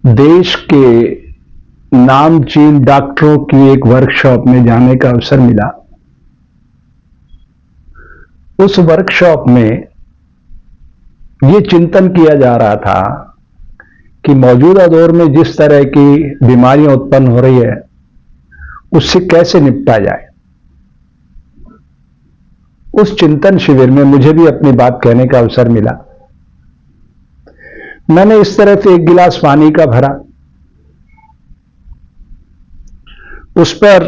देश के नामचीन डॉक्टरों की एक वर्कशॉप में जाने का अवसर मिला। उस वर्कशॉप में ये चिंतन किया जा रहा था कि मौजूदा दौर में जिस तरह की बीमारियां उत्पन्न हो रही है उससे कैसे निपटा जाए। उस चिंतन शिविर में मुझे भी अपनी बात कहने का अवसर मिला। मैंने इस तरह से एक गिलास पानी का भरा, उस पर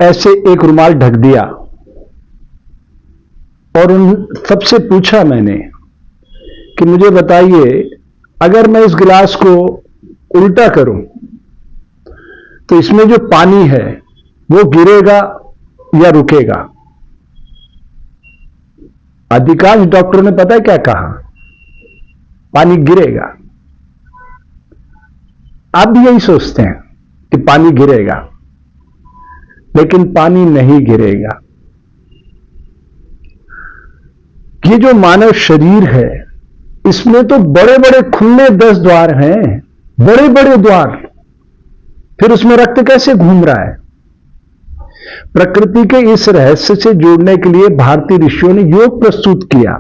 ऐसे एक रुमाल ढक दिया और उन सबसे पूछा मैंने कि मुझे बताइए, अगर मैं इस गिलास को उल्टा करूं तो इसमें जो पानी है वो गिरेगा या रुकेगा। अधिकांश डॉक्टरों ने पता है क्या कहा? पानी गिरेगा। आप भी यही सोचते हैं कि पानी गिरेगा, लेकिन पानी नहीं गिरेगा। ये जो मानव शरीर है इसमें तो बड़े बड़े खुले 10 द्वार हैं, बड़े बड़े द्वार। फिर उसमें रक्त कैसे घूम रहा है? प्रकृति के इस रहस्य से जुड़ने के लिए भारतीय ऋषियों ने योग प्रस्तुत किया।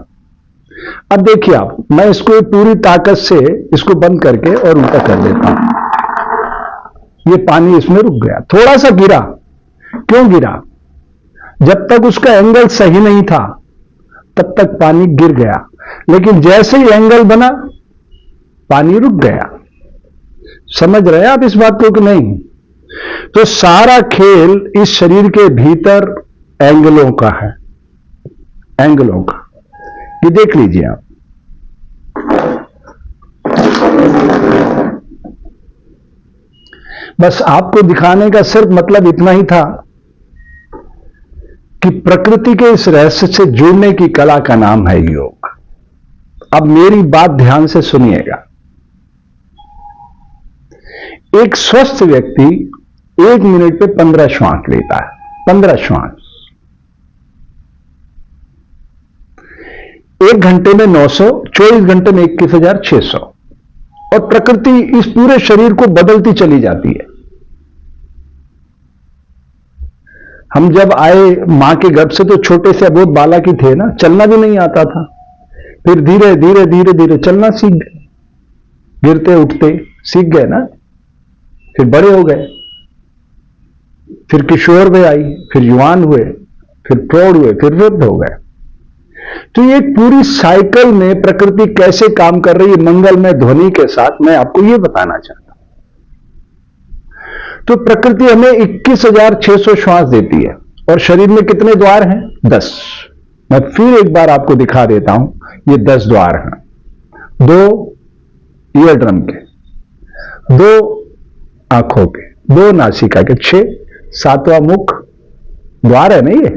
अब देखिए आप, मैं इसको पूरी ताकत से इसको बंद करके और उल्टा कर देता हूं। ये पानी इसमें रुक गया, थोड़ा सा गिरा। क्यों गिरा? जब तक उसका एंगल सही नहीं था तब तक पानी गिर गया, लेकिन जैसे ही एंगल बना पानी रुक गया। समझ रहे हैं आप इस बात को कि नहीं? तो सारा खेल इस शरीर के भीतर एंगलों का है, एंगलों का। ये देख लीजिए आप। बस आपको दिखाने का सिर्फ मतलब इतना ही था कि प्रकृति के इस रहस्य से जुड़ने की कला का नाम है योग। अब मेरी बात ध्यान से सुनिएगा। एक स्वस्थ व्यक्ति 1 मिनट पे 15 श्वास लेता है, 15 श्वास। 1 घंटे में 900, 24 घंटे में 21,600। और प्रकृति इस पूरे शरीर को बदलती चली जाती है। हम जब आए मां के गर्भ से तो छोटे से अबोध बालक ही थे ना, चलना भी नहीं आता था। फिर धीरे धीरे धीरे धीरे चलना सीख गए, गिरते उठते सीख गए ना। फिर बड़े हो गए, फिर किशोर में आई, फिर युवान हुए, फिर प्रौढ़ हुए, फिर वृद्ध हो गए। तो ये पूरी साइकिल में प्रकृति कैसे काम कर रही है मंगलमय ध्वनि के साथ, मैं आपको ये बताना चाहता हूं। तो प्रकृति हमें 21,600 श्वास देती है और शरीर में कितने द्वार हैं? 10। मैं फिर एक बार आपको दिखा देता हूं। ये 10 द्वार हैं। 2 ईयर ड्रम के, 2 आंखों के, 2 नासिका के, 6, 7वां मुख द्वार है ना ये।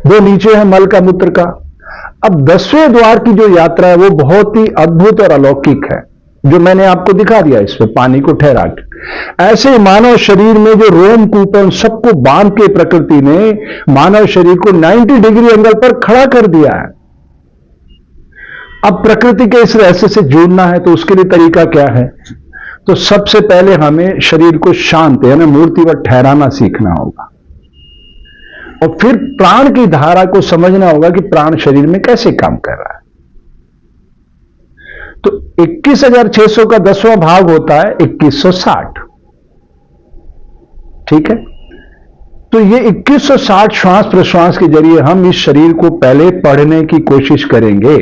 2 नीचे है मल का, मूत्र का। अब 10वें द्वार की जो यात्रा है वो बहुत ही अद्भुत और अलौकिक है, जो मैंने आपको दिखा दिया इसमें पानी को ठहरा के। ऐसे मानव शरीर में जो रोम कूप उन सबको बांध के प्रकृति ने मानव शरीर को 90 डिग्री एंगल पर खड़ा कर दिया है। अब प्रकृति के इस रहस्य से जुड़ना है तो उसके लिए तरीका क्या है? तो सबसे पहले हमें शरीर को शांत यानी मूर्तिवत ठहराना सीखना होगा और फिर प्राण की धारा को समझना होगा कि प्राण शरीर में कैसे काम कर रहा है। तो 21,600 का 10वां भाग होता है 2160। ठीक है? तो ये 2160 श्वास प्रश्वास के जरिए हम इस शरीर को पहले पढ़ने की कोशिश करेंगे।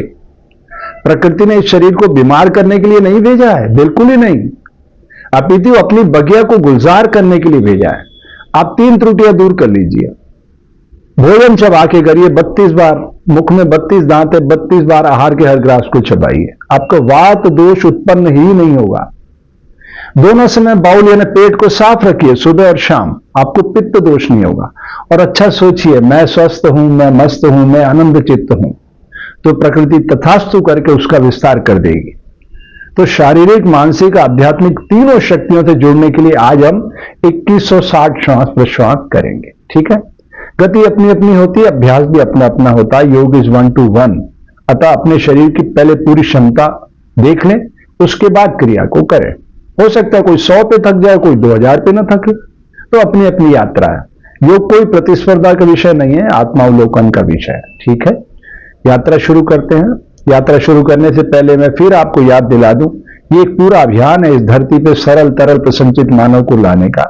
प्रकृति ने इस शरीर को बीमार करने के लिए नहीं भेजा है, बिल्कुल ही नहीं। अपितु अपनी बगिया को गुलजार करने के लिए भेजा है। आप 3 त्रुटियां दूर कर लीजिए। भोजन चबा के करिए 32 बार, मुख में 32 दांत है, 32 बार आहार के हर ग्रास को चबाइए। आपका वात दोष उत्पन्न ही नहीं होगा। दोनों समय बाउल यानी पेट को साफ रखिए, सुबह और शाम। आपको पित्त दोष नहीं होगा। और अच्छा सोचिए, मैं स्वस्थ हूं, मैं मस्त हूं, मैं आनंद चित्त हूं, तो प्रकृति तथास्तु करके उसका विस्तार कर देगी। तो शारीरिक, मानसिक, आध्यात्मिक तीनों शक्तियों से जुड़ने के लिए आज हम 2160 श्वास प्रश्वास करेंगे। ठीक है? गति अपनी अपनी होती है, अभ्यास भी अपना अपना होता है। योग इज 1 to 1। अतः अपने शरीर की पहले पूरी क्षमता देख लें, उसके बाद क्रिया को करें। हो सकता है कोई 100 पे थक जाए, कोई 2000 पे ना थके, तो अपनी अपनी यात्रा है। योग कोई प्रतिस्पर्धा का विषय नहीं है, आत्मावलोकन का विषय है। ठीक है, यात्रा शुरू करते हैं। यात्रा शुरू करने से पहले मैं फिर आपको याद दिला दूं, ये एक पूरा अभियान है इस धरती पे सरल तरल प्रसन्नचित मानव को लाने का।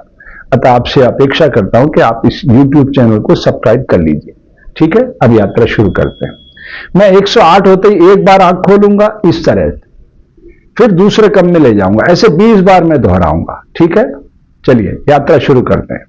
अतः आपसे अपेक्षा करता हूं कि आप इस YouTube चैनल को सब्सक्राइब कर लीजिए। ठीक है, अब यात्रा शुरू करते हैं। मैं 108 होते ही एक बार आंख खोलूंगा इस तरह, फिर दूसरे क्रम में ले जाऊंगा, ऐसे 20 बार मैं दोहराऊंगा। ठीक है, चलिए यात्रा शुरू करते हैं।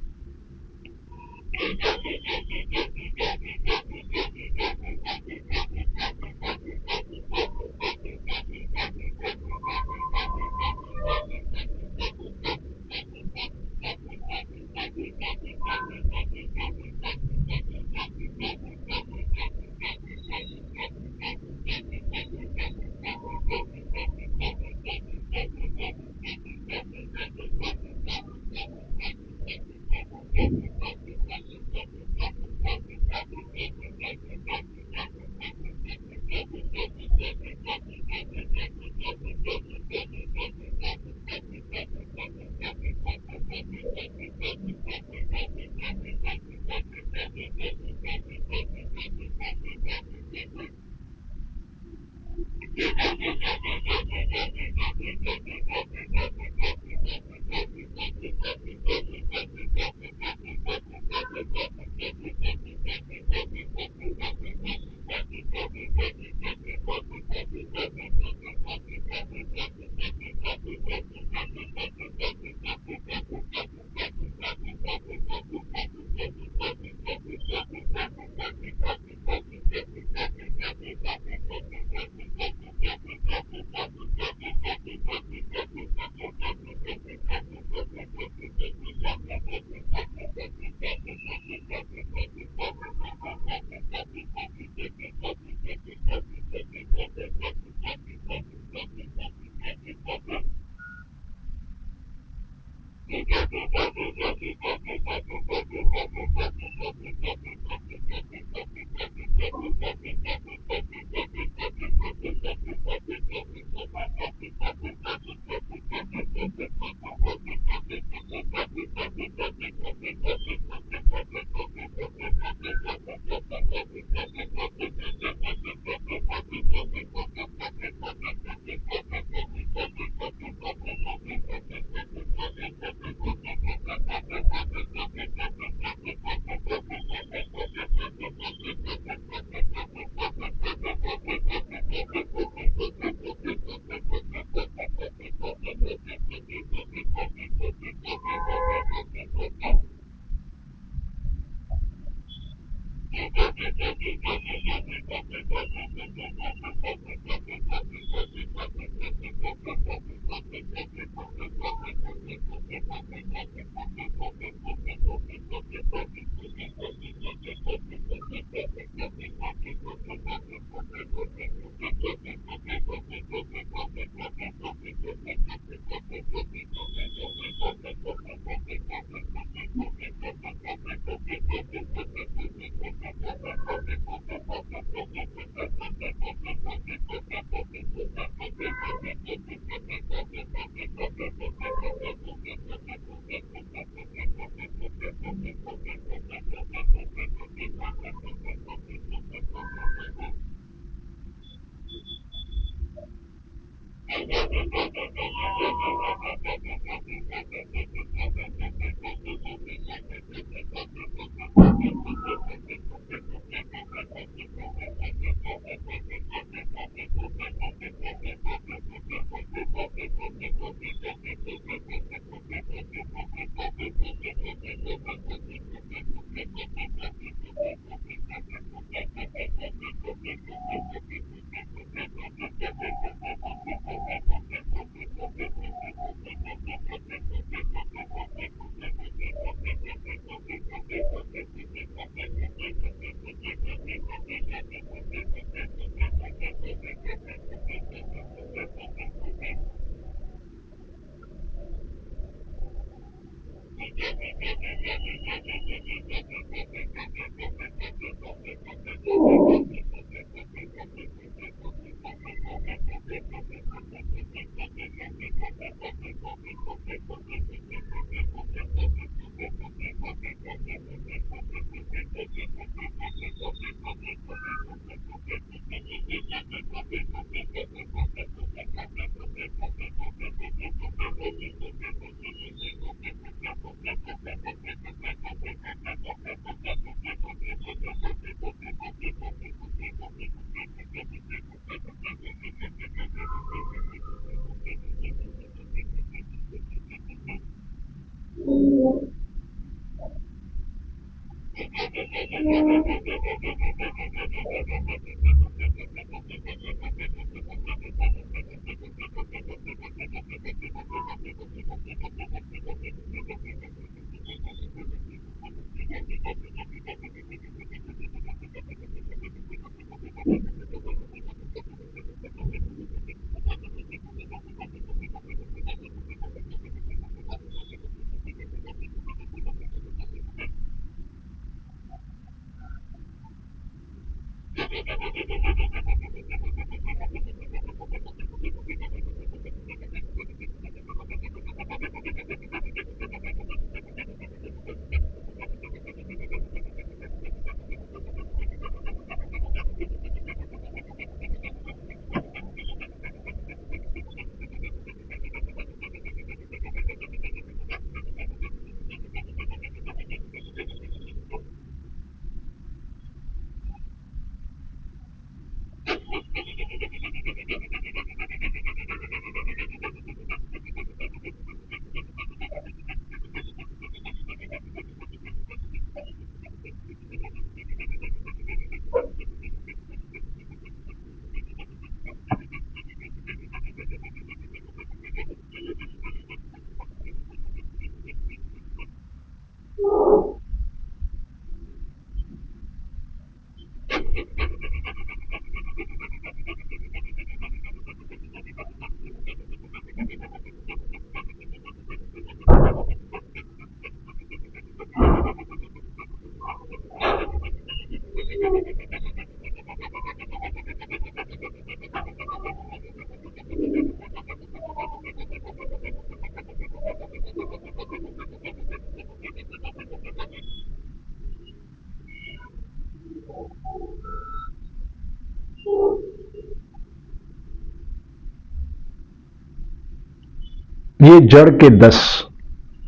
ये जड़ के 10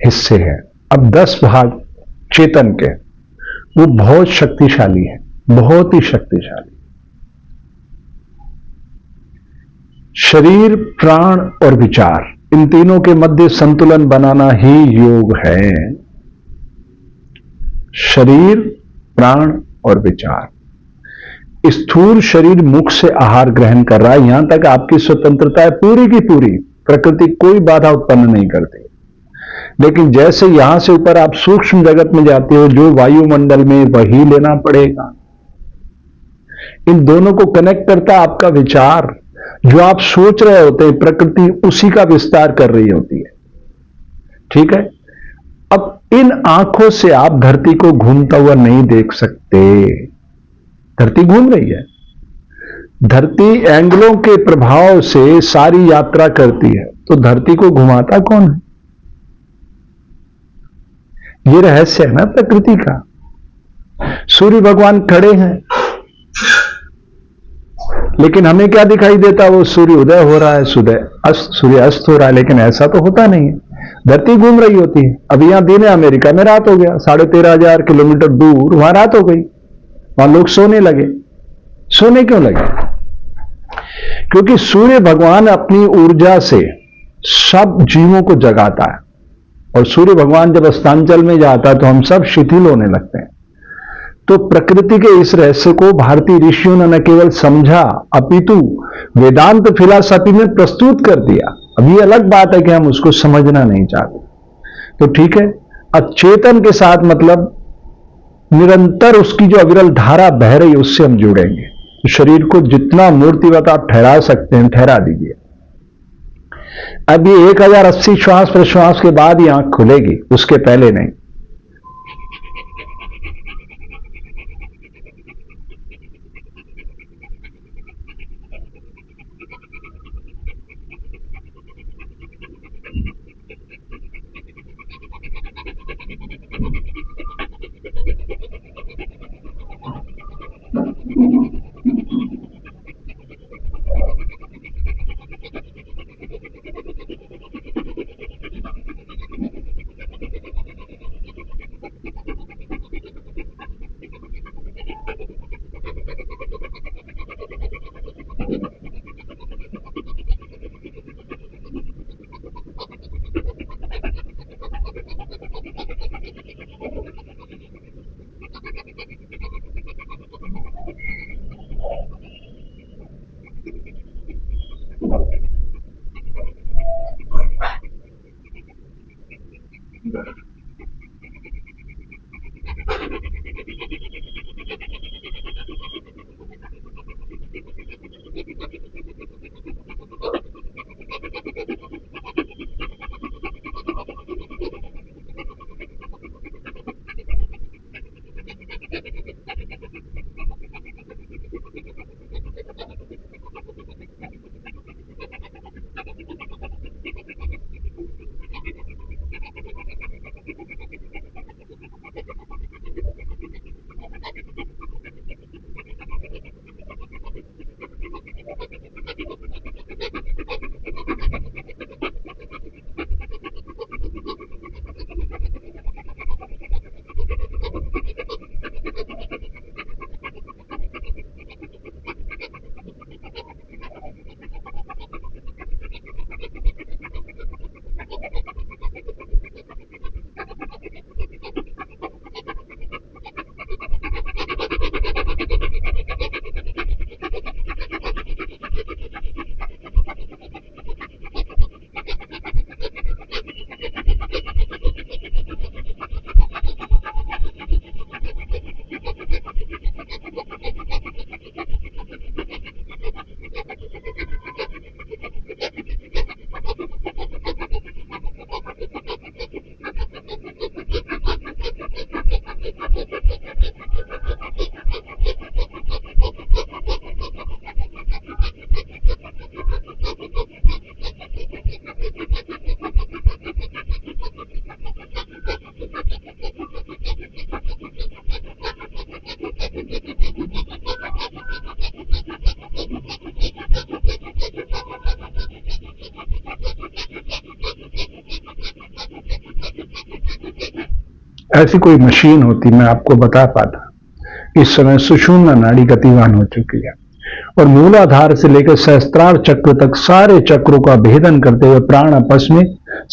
हिस्से हैं। अब 10 भाग चेतन के, वो बहुत शक्तिशाली है, बहुत ही शक्तिशाली। शरीर, प्राण और विचार, इन तीनों के मध्य संतुलन बनाना ही योग है। शरीर, प्राण और विचार। स्थूल शरीर मुख से आहार ग्रहण कर रहा है, यहां तक आपकी स्वतंत्रता है पूरी की पूरी, प्रकृति कोई बाधा उत्पन्न नहीं करती। लेकिन जैसे यहां से ऊपर आप सूक्ष्म जगत में जाते हो, जो वायुमंडल में, वही लेना पड़ेगा। इन दोनों को कनेक्ट करता है आपका विचार। जो आप सोच रहे होते हैं, प्रकृति उसी का विस्तार कर रही होती है। ठीक है। अब इन आंखों से आप धरती को घूमता हुआ नहीं देख सकते। धरती घूम रही है। धरती एंगलों के प्रभाव से सारी यात्रा करती है, तो धरती को घुमाता कौन है? ये रहस्य है ना प्रकृति का। सूर्य भगवान खड़े हैं, लेकिन हमें क्या दिखाई देता? वो सूर्य उदय हो रहा है, सूर्य अस्त हो रहा है, लेकिन ऐसा तो होता नहीं है। धरती घूम रही होती है। अब यहां दिन है, अमेरिका में रात हो गया, 13,500 किलोमीटर दूर वहां रात हो गई, वहां लोग सोने लगे। सोने क्यों लगे? क्योंकि सूर्य भगवान अपनी ऊर्जा से सब जीवों को जगाता है, और सूर्य भगवान जब अस्तांचल में जाता है तो हम सब शिथिल होने लगते हैं। तो प्रकृति के इस रहस्य को भारतीय ऋषियों ने न केवल समझा, अपितु वेदांत फिलॉसफी में प्रस्तुत कर दिया। अब ये अलग बात है कि हम उसको समझना नहीं चाहते, तो ठीक है। अचेतन के साथ मतलब निरंतर उसकी जो अविरल धारा बह रही है, उससे हम जुड़ेंगे। तो शरीर को जितना मूर्तिवत आप ठहरा सकते हैं, ठहरा दीजिए। अब ये 1080 श्वास प्रश्वास के बाद ही आंख खुलेगी, उसके पहले नहीं। ऐसी कोई मशीन होती मैं आपको बता पाता। इस समय सुषुम्ना नाड़ी गतिवान हो चुकी है और मूलाधार से लेकर सहस्त्रार चक्र तक सारे चक्रों का भेदन करते हुए प्राण आपस में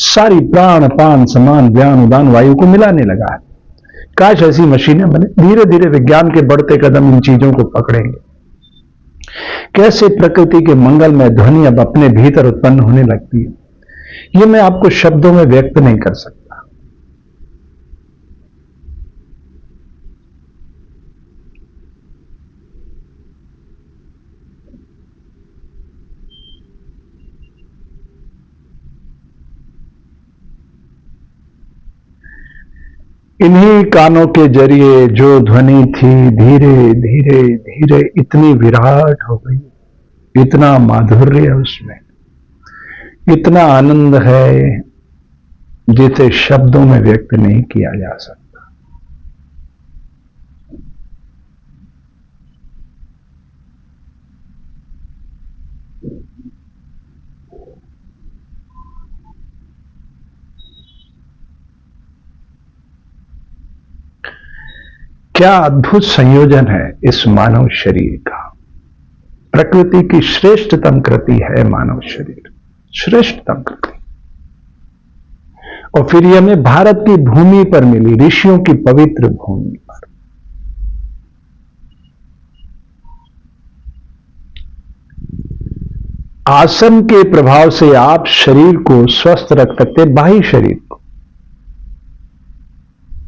सारी प्राण पान समान व्यान उदान वायु को मिलाने लगा है। काश ऐसी मशीनें बने। धीरे धीरे विज्ञान के बढ़ते कदम इन चीजों को पकड़ेंगे। कैसे प्रकृति के मंगलमय ध्वनि अब अपने भीतर उत्पन्न होने लगती है, यह मैं आपको शब्दों में व्यक्त नहीं कर सकता। इन्हीं कानों के जरिए जो ध्वनि थी धीरे धीरे धीरे इतनी विराट हो गई, इतना माधुर्य है उसमें, इतना आनंद है जिसे शब्दों में व्यक्त नहीं किया जा सकता। क्या अद्भुत संयोजन है इस मानव शरीर का। प्रकृति की श्रेष्ठतम कृति है मानव शरीर, श्रेष्ठतम कृति। और फिर यह हमें भारत की भूमि पर मिली, ऋषियों की पवित्र भूमि पर। आसन के प्रभाव से आप शरीर को स्वस्थ रख सकते, बाह्य शरीर को,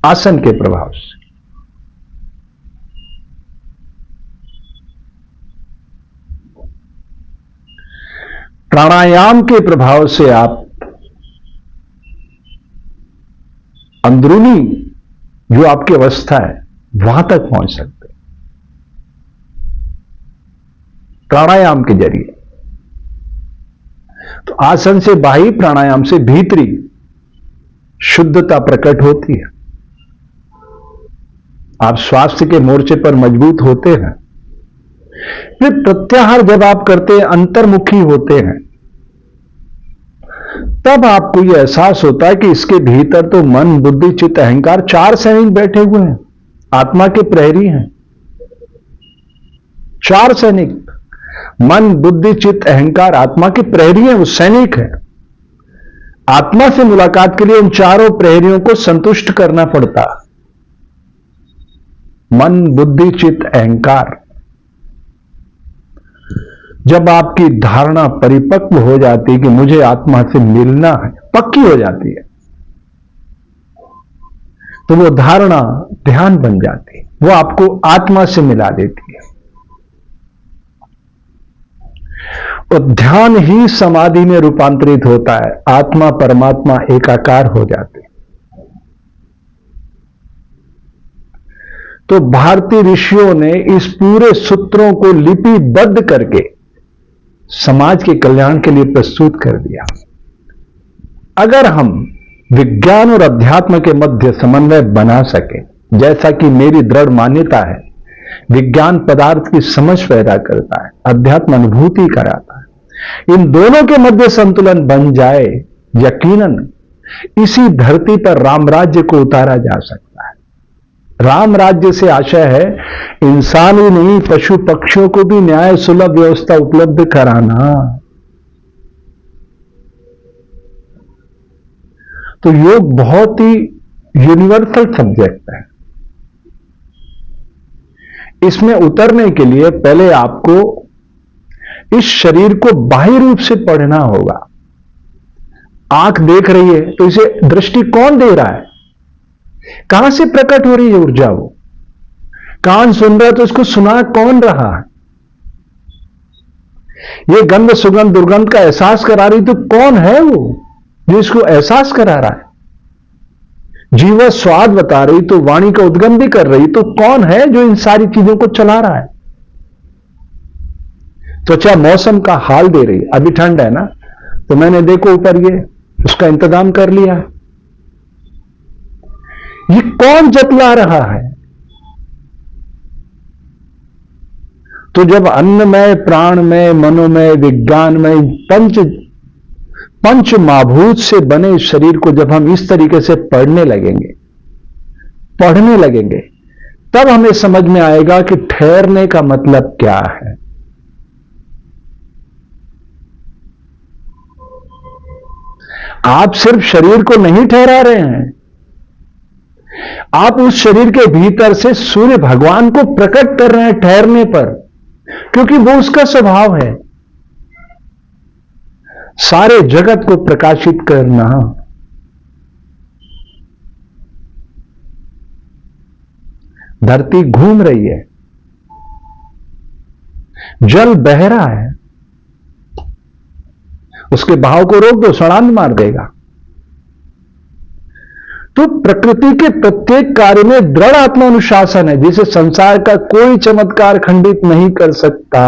आसन के प्रभाव से। प्राणायाम के प्रभाव से आप अंदरूनी जो आपकी अवस्था है वहां तक पहुंच सकते, प्राणायाम के जरिए। तो आसन से बाह्य, प्राणायाम से भीतरी शुद्धता प्रकट होती है। आप स्वास्थ्य के मोर्चे पर मजबूत होते हैं। फिर प्रत्याहार जब आप करते हैं, अंतर्मुखी होते हैं, तब आपको यह एहसास होता है कि इसके भीतर तो मन बुद्धि चित्त अहंकार 4 सैनिक बैठे हुए हैं, आत्मा के प्रहरी हैं। 4 सैनिक, मन बुद्धि चित्त अहंकार आत्मा के प्रहरी हैं, वो सैनिक हैं। आत्मा से मुलाकात के लिए उन चारों प्रहरियों को संतुष्ट करना पड़ता। मन बुद्धि चित्त अहंकार। जब आपकी धारणा परिपक्व हो जाती है कि मुझे आत्मा से मिलना है, पक्की हो जाती है, तो वो धारणा ध्यान बन जाती है, वो आपको आत्मा से मिला देती है। और ध्यान ही समाधि में रूपांतरित होता है, आत्मा परमात्मा एकाकार हो जाते हैं। तो भारतीय ऋषियों ने इस पूरे सूत्रों को लिपिबद्ध करके समाज के कल्याण के लिए प्रस्तुत कर दिया। अगर हम विज्ञान और अध्यात्म के मध्य समन्वय बना सके, जैसा कि मेरी दृढ़ मान्यता है, विज्ञान पदार्थ की समझ पैदा करता है, अध्यात्म अनुभूति कराता है, इन दोनों के मध्य संतुलन बन जाए, यकीनन इसी धरती पर राम राज्य को उतारा जा सकता है। राम राज्य से आशय है इंसान ही नहीं, पशु पक्षियों को भी न्याय सुलभ व्यवस्था उपलब्ध कराना। तो योग बहुत ही यूनिवर्सल सब्जेक्ट है। इसमें उतरने के लिए पहले आपको इस शरीर को बाह्य रूप से पढ़ना होगा। आंख देख रही है तो इसे दृष्टि कौन दे रहा है, कहां से प्रकट हो रही है ऊर्जा, वो कान सुन रहा है तो इसको सुना कौन रहा है, ये गंध सुगंध दुर्गंध का एहसास करा रही तो कौन है वो जो इसको एहसास करा रहा है, जीवा स्वाद बता रही तो वाणी का उद्गम भी कर रही तो कौन है जो इन सारी चीजों को चला रहा है। त्वचा मौसम का हाल दे रही, अभी ठंड है ना, तो मैंने देखो ऊपर ये उसका इंतजाम कर लिया है। ये कौन जतला रहा है। तो जब अन्नमय प्राणमय मनोमय विज्ञानमय पंच महाभूत से बने शरीर को जब हम इस तरीके से पढ़ने लगेंगे पढ़ने लगेंगे, तब हमें समझ में आएगा कि ठहरने का मतलब क्या है। आप सिर्फ शरीर को नहीं ठहरा रहे हैं, आप उस शरीर के भीतर से सूर्य भगवान को प्रकट कर रहे हैं ठहरने पर, क्योंकि वो उसका स्वभाव है, सारे जगत को प्रकाशित करना। धरती घूम रही है, जल बह रहा है, उसके बहाव को रोक दो, सड़ांध मार देगा। तो प्रकृति के प्रत्येक कार्य में दृढ़ आत्मानुशासन है, जिसे संसार का कोई चमत्कार खंडित नहीं कर सकता।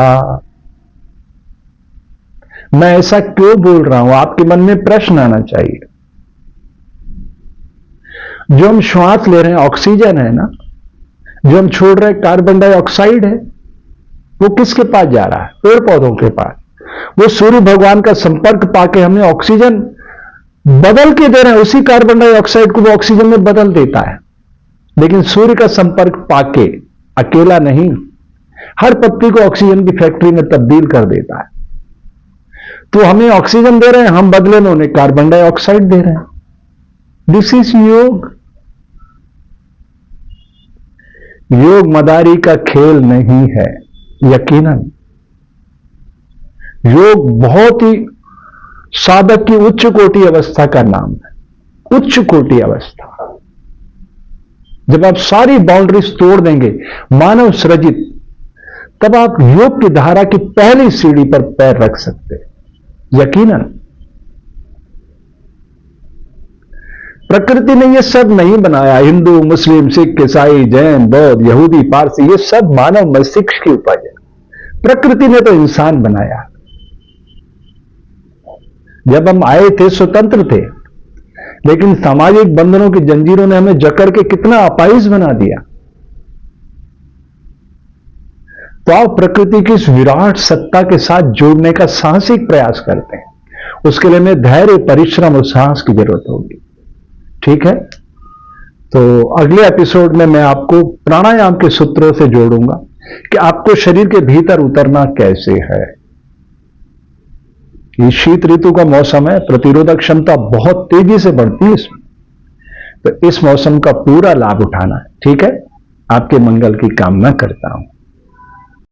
मैं ऐसा क्यों बोल रहा हूं, आपके मन में प्रश्न आना चाहिए। जो हम श्वास ले रहे हैं ऑक्सीजन है ना, जो हम छोड़ रहे हैं कार्बन डाइऑक्साइड है, वो किसके पास जा रहा है? पेड़ पौधों के पास। वो सूर्य भगवान का संपर्क पाके हमें ऑक्सीजन बदल के दे रहे हैं, उसी कार्बन डाइऑक्साइड को वो ऑक्सीजन में बदल देता है। लेकिन सूर्य का संपर्क पाके अकेला नहीं, हर पत्ती को ऑक्सीजन की फैक्ट्री में तब्दील कर देता है। तो हमें ऑक्सीजन दे रहे हैं, हम बदले में उन्हें कार्बन डाइऑक्साइड दे रहे हैं। दिस इज योग। योग मदारी का खेल नहीं है, यकीनन। योग बहुत ही साधक की उच्च कोटि अवस्था का नाम है, उच्च कोटि अवस्था। जब आप सारी बाउंड्रीज तोड़ देंगे मानव सृजित, तब आप योग की धारा की पहली सीढ़ी पर पैर रख सकते हैं, यकीनन। प्रकृति ने यह सब नहीं बनाया। हिंदू, मुस्लिम, सिख, ईसाई, जैन, बौद्ध, यहूदी, पारसी, ये सब मानव मस्तिष्क की उपज है। प्रकृति ने तो इंसान बनाया। जब हम आए थे स्वतंत्र थे, लेकिन सामाजिक बंधनों की जंजीरों ने हमें जकड़ के कितना अपाहिज बना दिया। तो आप प्रकृति की इस विराट सत्ता के साथ जोड़ने का साहसिक प्रयास करते हैं। उसके लिए हमें धैर्य, परिश्रम और साहस की जरूरत होगी। ठीक है, तो अगले एपिसोड में मैं आपको प्राणायाम के सूत्रों से जोड़ूंगा कि आपको शरीर के भीतर उतरना कैसे है। ये शीत ऋतु का मौसम है, प्रतिरोधक क्षमता बहुत तेजी से बढ़ती है इसमें, तो इस मौसम का पूरा लाभ उठाना है। ठीक है, आपके मंगल की कामना करता हूं।